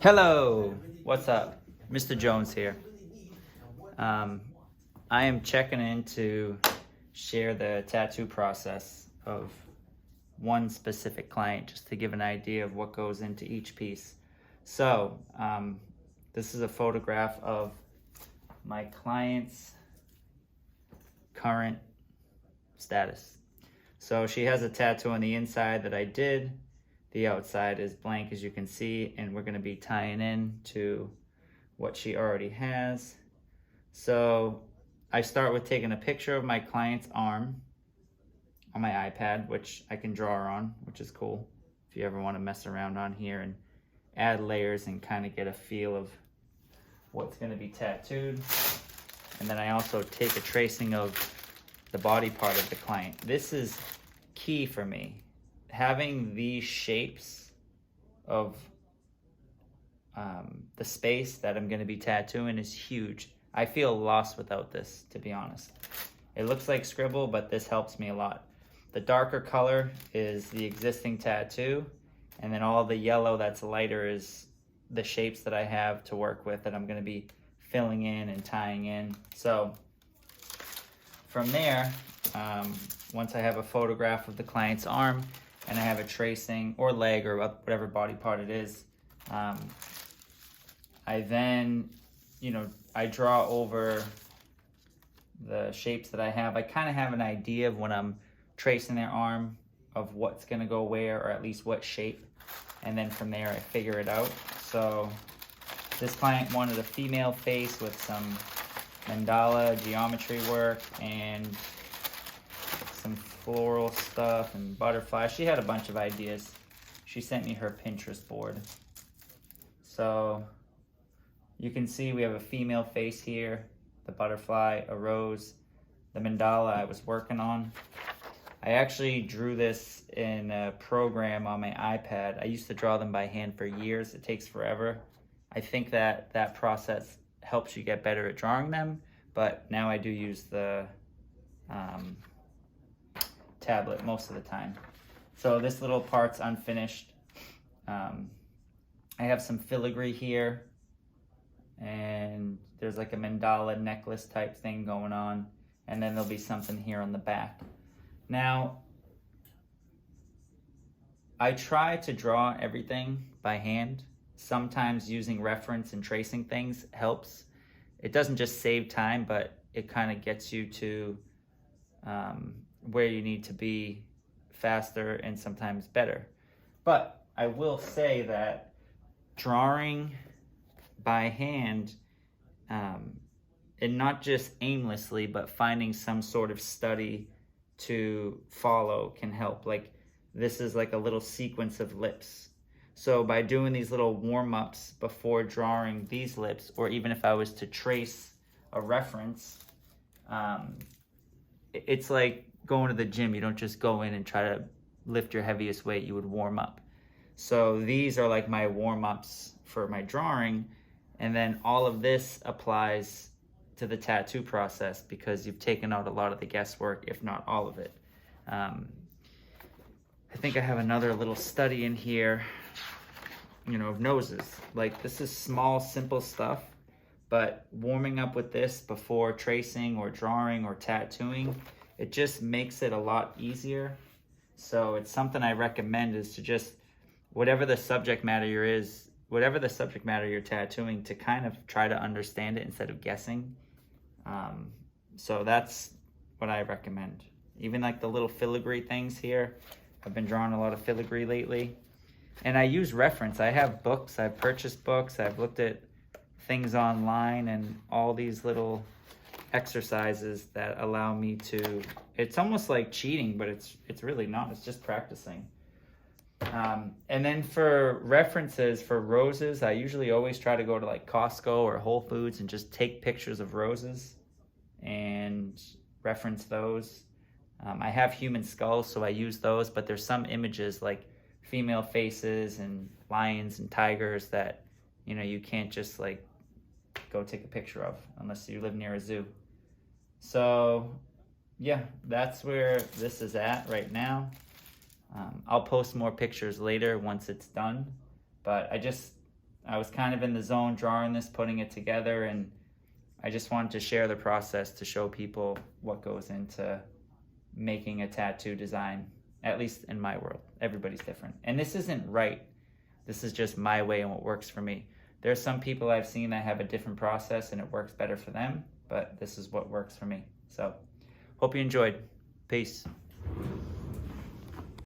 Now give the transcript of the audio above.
Hello, what's up? Mr. Jones here. I am checking in to share the tattoo process of one specific client just to give an idea of what goes into each piece. So, this is a photograph of my client's current status. So she has a tattoo on the inside that I did. The outside is blank, as you can see, and we're going to be tying in to what she already has. So I start with taking a picture of my client's arm on my iPad, which I can draw on, which is cool if you ever want to mess around on here and add layers and kind of get a feel of what's going to be tattooed. And then I also take a tracing of the body part of the client. This is key for me. Having these shapes of the space that I'm going to be tattooing is huge. I feel lost without this, to be honest. It looks like scribble, but this helps me a lot. The darker color is the existing tattoo, and then all the yellow that's lighter is the shapes that I have to work with that I'm going to be filling in and tying in. So from there, once I have a photograph of the client's arm and I have a tracing or leg or whatever body part it is, I then, I draw over the shapes that I have. I kind of have an idea of when I'm tracing their arm of what's going to go where, or at least what shape. And then from there, I figure it out. So this client wanted a female face with some mandala geometry work and some floral stuff and butterflies. She had a bunch of ideas. She sent me her Pinterest board. So you can see we have a female face here, the butterfly, a rose, the mandala I was working on. I actually drew this in a program on my iPad. I used to draw them by hand for years. It takes forever. I think that process helps you get better at drawing them, but now I do use the tablet most of the time. So this little part's unfinished. I have some filigree here, and there's like a mandala necklace type thing going on, and then there'll be something here on the back. Now, I try to draw everything by hand. Sometimes using reference and tracing things helps. It doesn't just save time, but it kind of gets you to where you need to be faster and sometimes better. But I will say that drawing by hand, and not just aimlessly, but finding some sort of study to follow can help. Like this is like a little sequence of lips. So by doing these little warm-ups before drawing these lips, or even if I was to trace a reference, it's like going to the gym. You don't just go in and try to lift your heaviest weight. You would warm up. So these are like my warm-ups for my drawing. And then all of this applies to the tattoo process because you've taken out a lot of the guesswork, if not all of it. I think I have another little study in here, of noses. Like this is small, simple stuff, but warming up with this before tracing or drawing or tattooing, it just makes it a lot easier. So it's something I recommend, is to just, whatever the subject matter you're tattooing, to kind of try to understand it instead of guessing. So that's what I recommend. Even like the little filigree things here. I've been drawing a lot of filigree lately. And I use reference. I have books. I've purchased books. I've looked at things online and all these little exercises that allow me to, it's almost like cheating, but it's really not. It's just practicing. And then for references for roses, I usually always try to go to like Costco or Whole Foods and just take pictures of roses and reference those. I have human skulls, so I use those, but there's some images like female faces and lions and tigers that, you can't just like go take a picture of unless you live near a zoo. So yeah, that's where this is at right now. I'll post more pictures later once it's done, but I just I was kind of in the zone drawing this, putting it together, and I just wanted to share the process to show people what goes into making a tattoo design, at least in my world. Everybody's different. And this isn't right. This is just my way and what works for me. There are some people I've seen that have a different process and it works better for them, but this is what works for me. So, hope you enjoyed. Peace.